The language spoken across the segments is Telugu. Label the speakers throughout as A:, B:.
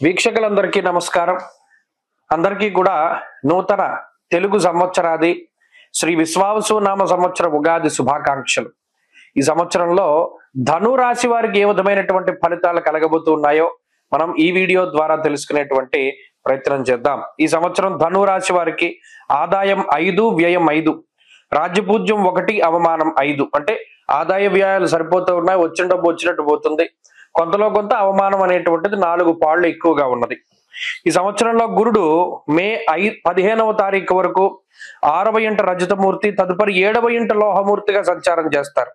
A: వీక్షకులందరికీ నమస్కారం. అందరికీ కూడా నూతన తెలుగు సంవత్సరాది శ్రీ విశ్వావసు నామ సంవత్సర ఉగాది శుభాకాంక్షలు. ఈ సంవత్సరంలో ధను రాశి వారికి ఏ విధమైనటువంటి ఫలితాలు కలగబోతున్నాయో మనం ఈ వీడియో ద్వారా తెలుసుకునేటువంటి ప్రయత్నం చేద్దాం. ఈ సంవత్సరం ధను రాశి వారికి ఆదాయం 5, వ్యయం 5, రాజ్యపూజ్యం 1, అవమానం 5. అంటే ఆదాయ వ్యయాలు సరిపోతూ ఉన్నాయి, వచ్చిన డబ్బు వచ్చినట్టు పోతుంది. కొంతలో కొంత అవమానం అనేటువంటిది 4 పాళ్ళు ఎక్కువగా ఉన్నది. ఈ సంవత్సరంలో గురుడు మే 15వ తారీఖు వరకు 6వ ఇంట రజతమూర్తి, తదుపరి 7వ ఇంట లోహమూర్తిగా సంచారం చేస్తారు.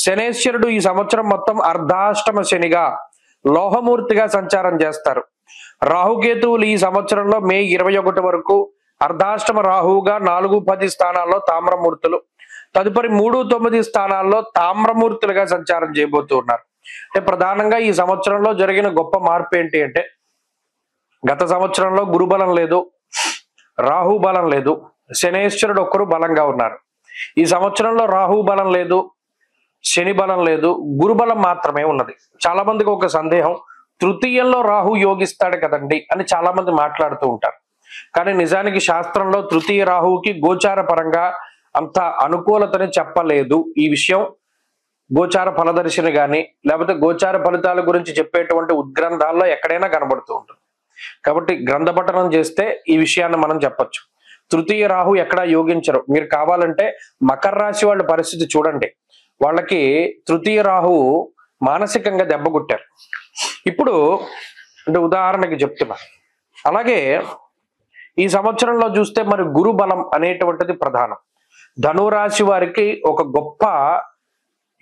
A: శనేశ్వరుడు ఈ సంవత్సరం మొత్తం అర్ధాష్టమ శనిగా లోహమూర్తిగా సంచారం చేస్తారు. రాహుకేతువులు ఈ సంవత్సరంలో మే 21 వరకు అర్ధాష్టమ రాహువుగా 4, 10 స్థానాల్లో తామ్రమూర్తులు, తదుపరి 3, 9 స్థానాల్లో తామ్రమూర్తులుగా సంచారం చేయబోతూ ఉన్నారు. అంటే ప్రధానంగా ఈ సంవత్సరంలో జరిగిన గొప్ప మార్పు ఏంటి అంటే, గత సంవత్సరంలో గురు బలం లేదు, రాహు బలం లేదు, శనేశ్వరుడు ఒక్కరు బలంగా ఉన్నారు. ఈ సంవత్సరంలో రాహు బలం లేదు, శని బలం లేదు, గురు బలం మాత్రమే ఉన్నది. చాలా మందికి ఒక సందేహం, తృతీయంలో రాహు యోగిస్తాడు కదండి అని చాలా మంది మాట్లాడుతూ ఉంటారు. కానీ నిజానికి శాస్త్రంలో తృతీయ రాహువుకి గోచార పరంగా అంత అనుకూలతని చెప్పలేదు. ఈ విషయం గోచార ఫలదర్శిని కానీ లేకపోతే గోచార ఫలితాల గురించి చెప్పేటువంటి ఉద్గ్రంథాల్లో ఎక్కడైనా కనబడుతూ ఉంటుంది. కాబట్టి గ్రంథ పఠనం చేస్తే ఈ విషయాన్ని మనం చెప్పొచ్చు. తృతీయ రాహు ఎక్కడా యోగించరు. మీరు కావాలంటే మకర రాశి వాళ్ళ పరిస్థితి చూడండి, వాళ్ళకి తృతీయ రాహు మానసికంగా దెబ్బకొట్టారు. ఇప్పుడు అంటే ఉదాహరణకి చెప్తున్నా. అలాగే ఈ సంవత్సరంలో చూస్తే మరి గురు బలం అనేటువంటిది ప్రధానం. ధనురాశి వారికి ఒక గొప్ప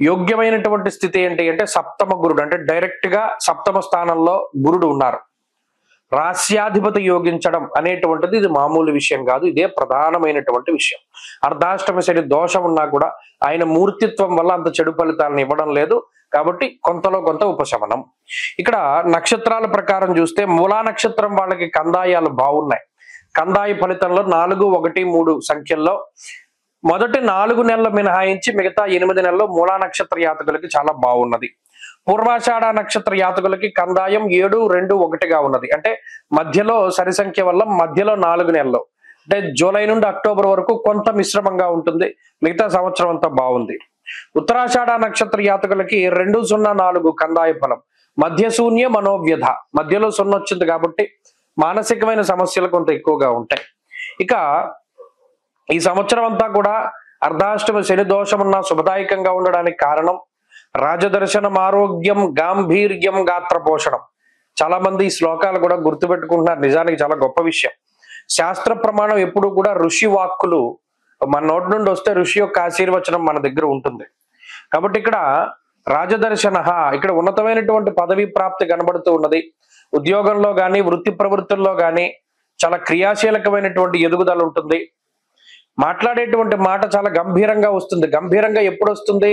A: యోగ్యమైనటువంటి స్థితి ఏంటి అంటే, సప్తమ గురుడు అంటే డైరెక్ట్ గా సప్తమ స్థానంలో గురుడు ఉన్నారు. రాస్యాధిపతి యోగించడం అనేటువంటిది ఇది మామూలు విషయం కాదు, ఇదే ప్రధానమైనటువంటి విషయం. అర్ధాష్టమ శని దోషం ఉన్నా కూడా ఆయన మూర్తిత్వం వల్ల అంత చెడు ఫలితాలను ఇవ్వడం లేదు. కాబట్టి కొంతలో కొంత ఉపశమనం. ఇక్కడ నక్షత్రాల ప్రకారం చూస్తే మూలా నక్షత్రం వాళ్ళకి కందాయాలు బాగున్నాయి. కందాయ ఫలితంలో 4, 1, 3 సంఖ్యల్లో మొదటి 4 నెలలు మినహాయించి మిగతా 8 నెలల్లో మూలా నక్షత్ర జాతకులకి చాలా బాగున్నది. పూర్వాషాఢ నక్షత్ర జాతకులకి కందాయం 7, 2, 1గా ఉన్నది. అంటే మధ్యలో సరి సంఖ్య వల్ల మధ్యలో 4 నెలలు అంటే జూలై నుండి అక్టోబర్ వరకు కొంత మిశ్రమంగా ఉంటుంది, మిగతా సంవత్సరం అంతా బాగుంది. ఉత్తరాషాఢ నక్షత్ర జాతకులకి 204 కందాయ ఫలం, మధ్య శూన్య మనోవ్యధ, మధ్యలో 0 వచ్చింది కాబట్టి మానసికమైన సమస్యలు కొంత ఎక్కువగా ఉంటాయి. ఇక ఈ సంవత్సరం అంతా కూడా అర్ధాష్టమ శని దోషం ఉన్న శుభదాయకంగా ఉండడానికి కారణం రాజదర్శనం, ఆరోగ్యం, గాంభీర్యం, గాత్ర పోషణం. చాలా మంది ఈ శ్లోకాలు కూడా గుర్తుపెట్టుకుంటున్నారు. నిజానికి చాలా గొప్ప విషయం. శాస్త్ర ప్రమాణం ఎప్పుడు కూడా ఋషి వాక్కులు మన నోటి నుండి వస్తే ఋషి యొక్క ఆశీర్వచనం మన దగ్గర ఉంటుంది. కాబట్టి ఇక్కడ రాజదర్శన, ఇక్కడ ఉన్నతమైనటువంటి పదవి ప్రాప్తి కనబడుతూ ఉన్నది. ఉద్యోగంలో కానీ వృత్తి ప్రవృత్తుల్లో కానీ చాలా క్రియాశీలకమైనటువంటి ఎదుగుదల ఉంటుంది. మాట్లాడేటువంటి మాట చాలా గంభీరంగా వస్తుంది. గంభీరంగా ఎప్పుడు వస్తుంది?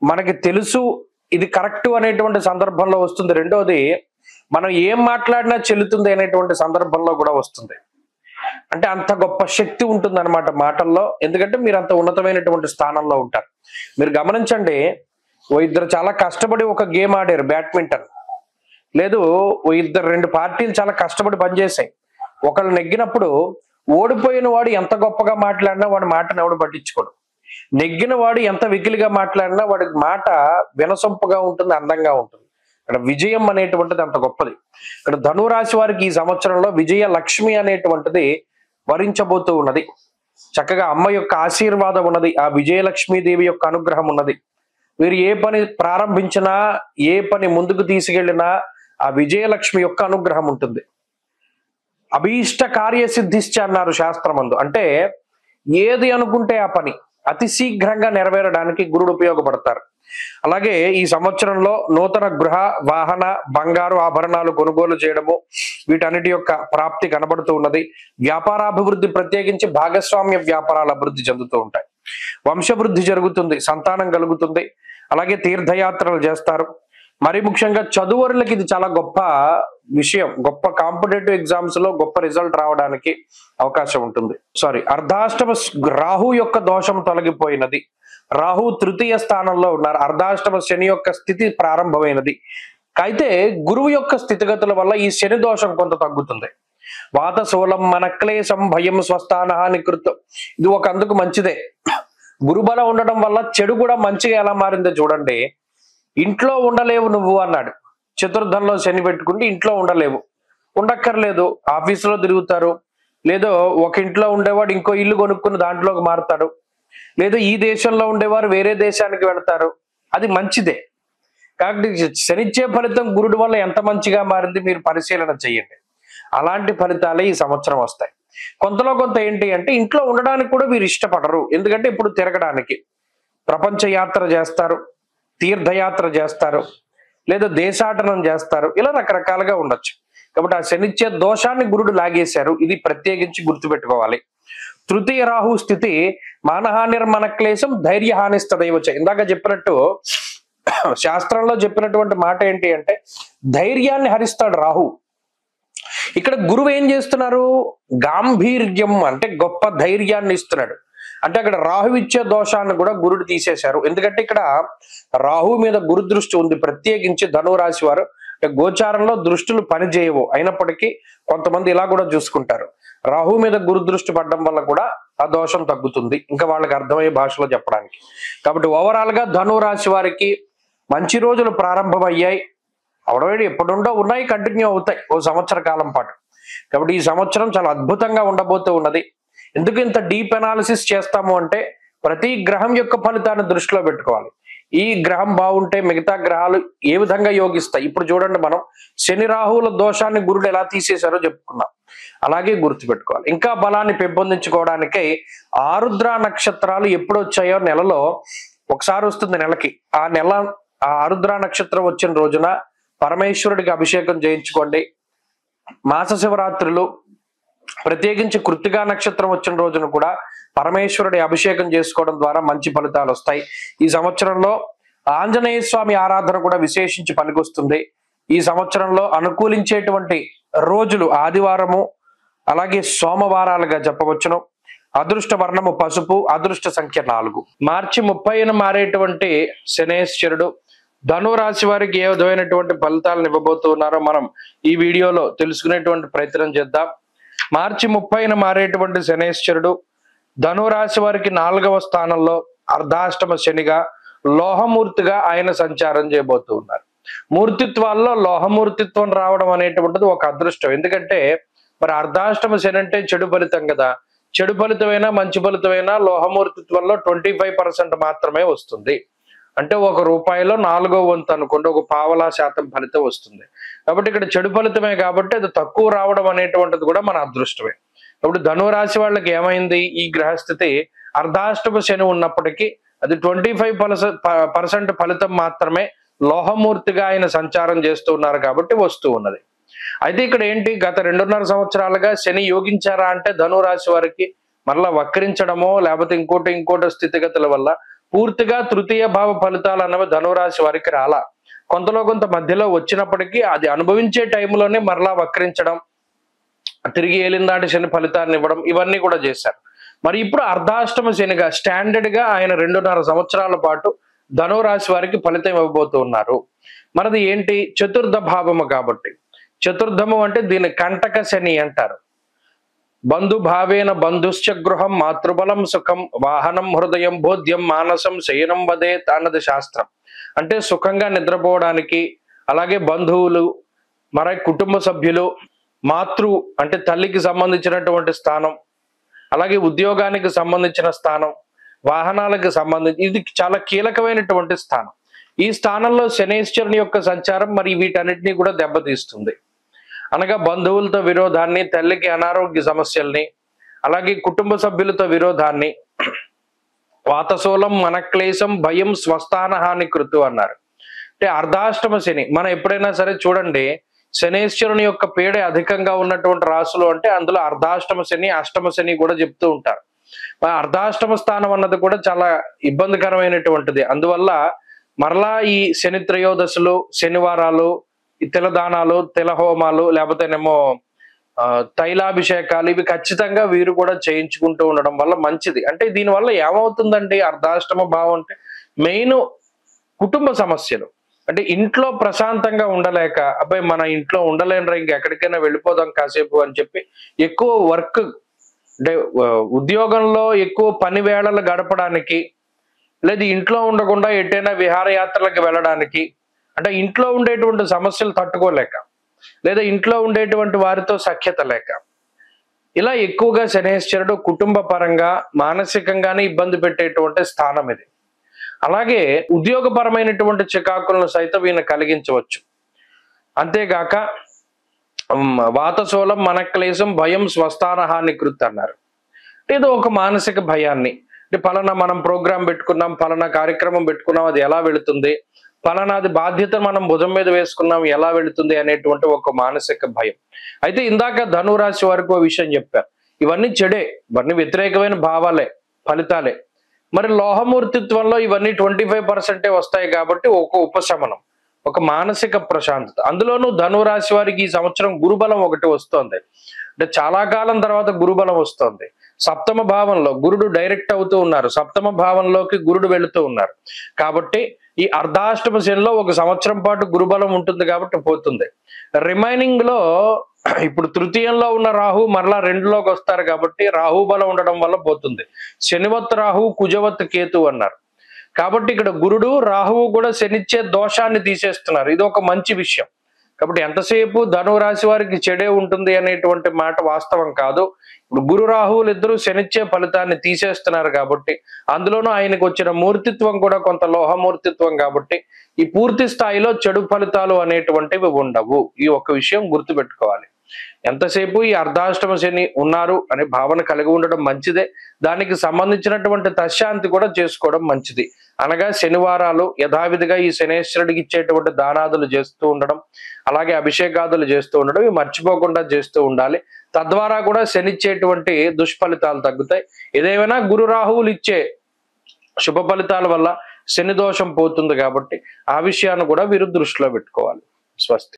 A: మనకి తెలుసు ఇది కరెక్ట్ అనేటువంటి సందర్భంలో వస్తుంది. రెండోది, మనం ఏం మాట్లాడినా చెల్లుతుంది అనేటువంటి సందర్భంలో కూడా వస్తుంది. అంటే అంత గొప్ప శక్తి ఉంటుంది అనమాట మాటల్లో. ఎందుకంటే మీరు అంత ఉన్నతమైనటువంటి స్థానంలో ఉంటారు. మీరు గమనించండి, ఇద్దరు చాలా కష్టపడి ఒక గేమ్ ఆడారు, బ్యాడ్మింటన్. లేదు, ఇద్దరు 2 పార్టీలు చాలా కష్టపడి పనిచేసాయి. ఒకళ్ళు నెగ్గినప్పుడు ఓడిపోయిన వాడు ఎంత గొప్పగా మాట్లాడినా వాడి మాటను ఎవడు పట్టించుకోడు. నెగ్గిన వాడు ఎంత వెకిలిగా మాట్లాడినా వాడి మాట వినసొంపుగా ఉంటుంది, అందంగా ఉంటుంది. ఇక్కడ విజయం అనేటువంటిది అంత గొప్పది. ఇక్కడ ధనురాశి వారికి ఈ సంవత్సరంలో విజయ లక్ష్మి అనేటువంటిది వరించబోతూ ఉన్నది. చక్కగా అమ్మ యొక్క ఆశీర్వాదం ఉన్నది, ఆ విజయలక్ష్మీదేవి యొక్క అనుగ్రహం ఉన్నది. వీరు ఏ పని ప్రారంభించినా, ఏ పని ముందుకు తీసుకెళ్లినా ఆ విజయలక్ష్మి యొక్క అనుగ్రహం ఉంటుంది. అభీష్ట కార్యసిద్ధిశ్చ అన్నారు శాస్త్రమందు. అంటే ఏది అనుకుంటే ఆ పని అతి శీఘ్రంగా నెరవేరడానికి గురుడు ఉపయోగపడతారు. అలాగే ఈ సంవత్సరంలో నూతన గృహ, వాహన, బంగారు ఆభరణాలు కొనుగోలు చేయడము, వీటన్నిటి యొక్క ప్రాప్తి కనబడుతూ ఉన్నది. వ్యాపారాభివృద్ధి, ప్రత్యేకించి భాగస్వామ్య వ్యాపారాలు అభివృద్ధి చెందుతూ ఉంటాయి. వంశవృద్ధి జరుగుతుంది, సంతానం కలుగుతుంది. అలాగే తీర్థయాత్రలు చేస్తారు. మరి ముఖ్యంగా చదువురులకి ఇది చాలా గొప్ప విషయం. గొప్ప కాంపిటేటివ్ ఎగ్జామ్స్ లో గొప్ప రిజల్ట్ రావడానికి అవకాశం ఉంటుంది. అర్ధాష్టమ రాహు యొక్క దోషం తొలగిపోయినది. రాహు తృతీయ స్థానంలో ఉన్నారు. అర్ధాష్టమ శని యొక్క స్థితి ప్రారంభమైనది. అయితే గురువు యొక్క స్థితిగతుల వల్ల ఈ శని దోషం కొంత తగ్గుతుంది. వాతశూలం మనక్లేశం భయం స్వస్థాన నికృతం, ఇది ఒక అందుకు మంచిదే. గురుబలం ఉండడం వల్ల చెడు కూడా మంచిగా ఎలా మారిందో చూడండి. ఇంట్లో ఉండలేవు నువ్వు అన్నాడు. చతుర్థంలో శని పెట్టుకుంటే ఇంట్లో ఉండలేవు, ఉండక్కర్లేదు, ఆఫీసులో తిరుగుతారు, లేదో ఒక ఇంట్లో ఉండేవాడు ఇంకో ఇల్లు కొనుక్కుని దాంట్లోకి మారుతాడు, లేదో ఈ దేశంలో ఉండేవారు వేరే దేశానికి వెళతారు, అది మంచిదే. కాబట్టి శనిచ్చే ఫలితం గురుడు వల్ల ఎంత మంచిగా మారింది మీరు పరిశీలన చేయండి. అలాంటి ఫలితాలే ఈ సంవత్సరం వస్తాయి. కొంతలో కొంత ఏంటి అంటే ఇంట్లో ఉండడానికి కూడా వీరు ఇష్టపడరు. ఎందుకంటే ఇప్పుడు తిరగడానికి ప్రపంచ యాత్ర చేస్తారు, తీర్థయాత్ర చేస్తారు, లేదా దేశాటనం చేస్తారు, ఇలా రకరకాలుగా ఉండొచ్చు. కాబట్టి ఆ శనిచ్చే దోషాన్ని గురుడు లాగేశారు, ఇది ప్రత్యేకించి గుర్తుపెట్టుకోవాలి. తృతీయ రాహు స్థితి మానహానిర్మన క్లేశం ధైర్యహానిస్తదైవచ. ఇందాక చెప్పినట్టు శాస్త్రంలో చెప్పినటువంటి మాట ఏంటి అంటే ధైర్యాన్ని హరిస్తాడు రాహు. ఇక్కడ గురువు ఏం చేస్తున్నారు, గాంభీర్యం అంటే గొప్ప ధైర్యాన్ని ఇస్తున్నాడు. అంటే అక్కడ రాహు ఇచ్చే దోషాన్ని కూడా గురుడు తీసేశారు. ఎందుకంటే ఇక్కడ రాహు మీద గురు దృష్టి ఉంది. ప్రత్యేకించి ధనురాశి వారు అంటే గోచారంలో దృష్టులు పనిచేయవు, అయినప్పటికీ కొంతమంది ఇలా కూడా చూసుకుంటారు. రాహు మీద గురు దృష్టి పడడం వల్ల కూడా ఆ దోషం తగ్గుతుంది, ఇంకా వాళ్ళకి అర్థమయ్యే భాషలో చెప్పడానికి. కాబట్టి ఓవరాల్ గా ధనురాశి వారికి మంచి రోజులు ప్రారంభమయ్యాయి. అవడవేడి ఎప్పుడుండో ఉన్నాయి, కంటిన్యూ అవుతాయి ఓ సంవత్సర కాలం పాటు. కాబట్టి ఈ సంవత్సరం చాలా అద్భుతంగా ఉండబోతూ ఉన్నది. ఎందుకు ఇంత డీప్ అనాలిసిస్ చేస్తాము అంటే ప్రతి గ్రహం యొక్క ఫలితాన్ని దృష్టిలో పెట్టుకోవాలి. ఈ గ్రహం బాగుంటే మిగతా గ్రహాలు ఏ విధంగా యోగిస్తాయి. ఇప్పుడు చూడండి, మనం శని రాహువుల దోషాన్ని గురుడు ఎలా తీసేశారో చెప్పుకున్నాం, అలాగే గుర్తుపెట్టుకోవాలి. ఇంకా బలాన్ని పెంపొందించుకోవడానికై ఆరుద్ర నక్షత్రాలు ఎప్పుడు వచ్చాయో నెలలో ఒకసారి వస్తుంది నెలకి. ఆ ఆరుద్ర నక్షత్రం వచ్చిన రోజున పరమేశ్వరుడికి అభిషేకం చేయించుకోండి. మాస శివరాత్రులు ప్రత్యేకించి కృత్తికా నక్షత్రం వచ్చిన రోజున కూడా పరమేశ్వరుడి అభిషేకం చేసుకోవడం ద్వారా మంచి ఫలితాలు వస్తాయి. ఈ సంవత్సరంలో ఆంజనేయ స్వామి ఆరాధన కూడా విశేషించి పనికొస్తుంది. ఈ సంవత్సరంలో అనుకూలించేటువంటి రోజులు ఆదివారము అలాగే సోమవారాలుగా చెప్పవచ్చును. అదృష్ట వర్ణము పసుపు, అదృష్ట సంఖ్య 4. మార్చి 30న మారేటువంటి శనేశ్వరుడు ధనురాశి వారికి ఏ విధమైనటువంటి ఫలితాలను ఇవ్వబోతున్నారో మనం ఈ వీడియోలో తెలుసుకునేటువంటి ప్రయత్నం చేద్దాం. మార్చి 30న మారేటువంటి శనేశ్వరుడు ధనురాశి వారికి 4వ స్థానంలో అర్ధాష్టమ శనిగా లోహమూర్తిగా ఆయన సంచారం చేయబోతూ ఉన్నారు. మూర్తిత్వాల్లో లోహమూర్తిత్వం రావడం అనేటువంటిది ఒక అదృష్టం. ఎందుకంటే మరి అర్ధాష్టమ శని అంటే చెడు ఫలితం కదా. చెడు ఫలితమైనా మంచి ఫలితమైనా లోహమూర్తిత్వంలో 25% మాత్రమే వస్తుంది. అంటే ₹1లో 4వ వంతు అనుకోండి, ఒక పావలా శాతం ఫలితం వస్తుంది. కాబట్టి ఇక్కడ చెడు ఫలితమే కాబట్టి అది తక్కువ రావడం అనేటువంటిది కూడా మన అదృష్టమే. కాబట్టి ధనురాశి వాళ్ళకి ఏమైంది, ఈ గ్రహస్థితి అర్ధాష్టమ శని ఉన్నప్పటికీ అది 25% ఫలితం మాత్రమే లోహమూర్తిగా ఆయన సంచారం చేస్తూ ఉన్నారు కాబట్టి వస్తూ ఉన్నది. అయితే ఇక్కడ ఏంటి, గత 2.5 సంవత్సరాలుగా శని యోగించారా అంటే ధనురాశి వారికి మరలా వక్రించడమో లేకపోతే ఇంకోటి స్థితిగతుల వల్ల పూర్తిగా తృతీయ భావ ఫలితాలు అన్నవి ధనురాశి వారికి రాలా. కొంతలో కొంత మధ్యలో వచ్చినప్పటికీ అది అనుభవించే టైంలోనే మరలా వక్రించడం, తిరిగి ఏలిందాటి శని ఫలితాన్ని ఇవ్వడం, ఇవన్నీ కూడా చేశారు. మరి ఇప్పుడు అర్ధాష్టమ శనిగా స్టాండర్డ్ గా ఆయన 2.5 సంవత్సరాల పాటు ధనురాశి వారికి ఫలితం ఇవ్వబోతూ ఉన్నారు. మనది ఏంటి, చతుర్థ భావము కాబట్టి. చతుర్థము అంటే దీని కంటక శని అంటారు. బంధుభావేన బంధుశ్చ గృహం మాతృబలం సుఖం వాహనం హృదయం బోధ్యం మానసం శయనం వదేత్ అన్నది శాస్త్రం. అంటే సుఖంగా నిద్రపోవడానికి, అలాగే బంధువులు మరి కుటుంబ సభ్యులు, మాతృ అంటే తల్లికి సంబంధించినటువంటి స్థానం, అలాగే ఉద్యోగానికి సంబంధించిన స్థానం, వాహనాలకు సంబంధించి ఇది చాలా కీలకమైనటువంటి స్థానం. ఈ స్థానంలో శనేశ్వరుని యొక్క సంచారం మరి వీటన్నిటినీ కూడా దెబ్బతీస్తుంది. అనగా బంధువులతో విరోధాన్ని, తల్లికి అనారోగ్య సమస్యల్ని, అలాగే కుటుంబ సభ్యులతో విరోధాన్ని, వాతశూలం మనక్లేశం భయం స్వస్థాన హాని కృతు అన్నారు. అంటే అర్ధాష్టమ శని మనం ఎప్పుడైనా సరే చూడండి, శనేశ్వరుని యొక్క పీడ అధికంగా ఉన్నటువంటి రాశులు అంటే అందులో అర్ధాష్టమ శని అష్టమ శని కూడా చెప్తూ ఉంటారు. అర్ధాష్టమ స్థానం అన్నది కూడా చాలా ఇబ్బందికరమైనటువంటిది. అందువల్ల మరలా ఈ శని త్రయోదశులు, శనివారాలు, ఈ తిలదానాలు, తిలహోమాలు, లేకపోతేనేమో తైలాభిషేకాలు, ఇవి ఖచ్చితంగా వీరు కూడా చేయించుకుంటూ ఉండడం వల్ల మంచిది. అంటే దీనివల్ల ఏమవుతుందండి, అర్ధాష్టమ భావం అంటే మెయిన్ కుటుంబ సమస్యలు, అంటే ఇంట్లో ప్రశాంతంగా ఉండలేక, అబ్బాయి మన ఇంట్లో ఉండలేనరా ఇంకెక్కడికైనా వెళ్ళిపోదాం కాసేపు అని చెప్పి ఎక్కువ వర్క్ అంటే ఉద్యోగంలో ఎక్కువ పని వేళలు గడపడానికి, లేదు ఇంట్లో ఉండకుండా ఎటైనా విహారయాత్రలకు వెళ్ళడానికి, అంటే ఇంట్లో ఉండేటువంటి సమస్యలు తట్టుకోలేక, లేదా ఇంట్లో ఉండేటువంటి వారితో సఖ్యత లేక, ఇలా ఎక్కువగా శనేశ్వరుడు కుటుంబ పరంగా మానసికంగానే ఇబ్బంది పెట్టేటువంటి స్థానం ఇది. అలాగే ఉద్యోగపరమైనటువంటి చికాకులను సైతం ఈయన కలిగించవచ్చు. అంతేగాక వాతశూలం మనక్లేశం భయం స్వస్థాన హాని కృత్ అన్నారు. ఏదో ఒక మానసిక భయాన్ని, అంటే పలానా మనం ప్రోగ్రాం పెట్టుకున్నాం, పలానా కార్యక్రమం పెట్టుకున్నాం, అది ఎలా వెళుతుంది, పలానాది బాధ్యత మనం భుజం మీద వేసుకున్నాం ఎలా వెళుతుంది అనేటువంటి ఒక మానసిక భయం. అయితే ఇందాక ధనురాశి వరకు ఓ విషయం చెప్పారు, ఇవన్నీ చెడే, ఇవన్నీ వ్యతిరేకమైన భావాలే, ఫలితాలే. మరి లోహమూర్తిత్వంలో ఇవన్నీ 25% వస్తాయి కాబట్టి ఒక ఉపశమనం, ఒక మానసిక ప్రశాంతత. అందులోనూ ధనురాశి వారికి ఈ సంవత్సరం గురుబలం ఒకటి వస్తోంది. అంటే చాలా కాలం తర్వాత గురుబలం వస్తోంది. సప్తమ భావంలో గురుడు డైరెక్ట్ అవుతూ ఉన్నారు, సప్తమ భావంలోకి గురుడు వెళుతూ ఉన్నారు. కాబట్టి ఈ అర్ధాష్టమ శనిలో ఒక సంవత్సరం పాటు గురుబలం ఉంటుంది కాబట్టి పోతుంది. రిమైనింగ్ లో ఇప్పుడు తృతీయంలో ఉన్న రాహు మరలా 2లోకి వస్తారు కాబట్టి రాహు బలం ఉండడం వల్ల పోతుంది. శనివత్ రాహు కుజవత్ కేతు అన్నారు. కాబట్టి ఇక్కడ గురుడు రాహువు కూడా శనిచ్చే దోషాన్ని తీసేస్తున్నారు. ఇది ఒక మంచి విషయం. కాబట్టి ఎంతసేపు ధనురాశి వారికి చెడే ఉంటుంది అనేటువంటి మాట వాస్తవం కాదు. ఇప్పుడు గురు రాహువులు ఇద్దరు శనిచ్చే ఫలితాన్ని తీసేస్తున్నారు కాబట్టి, అందులోనూ ఆయనకు వచ్చిన మూర్తిత్వం కూడా కొంత లోహమూర్తిత్వం కాబట్టి ఈ పూర్తి స్థాయిలో చెడు ఫలితాలు అనేటువంటివి ఉండవు. ఈ ఒక్క విషయం గుర్తుపెట్టుకోవాలి. ఎంతసేపు ఈ అర్ధాష్టమ శని ఉన్నారు అనే భావన కలిగి ఉండడం మంచిదే. దానికి సంబంధించినటువంటి తశాంతి కూడా చేసుకోవడం మంచిది. అనగా శనివారాలు యథావిధిగా ఈ శనేశ్వరుడికి ఇచ్చేటువంటి దానాదులు చేస్తూ ఉండడం, అలాగే అభిషేకాదులు చేస్తూ ఉండడం ఇవి మర్చిపోకుండా చేస్తూ ఉండాలి. తద్వారా కూడా శనిచ్చేటువంటి దుష్ఫలితాలు తగ్గుతాయి. ఏదేమైనా గురు రాహువులు ఇచ్చే శుభ ఫలితాల వల్ల శని దోషం పోతుంది కాబట్టి ఆ విషయాన్ని కూడా వీరు దృష్టిలో పెట్టుకోవాలి. స్వస్తి.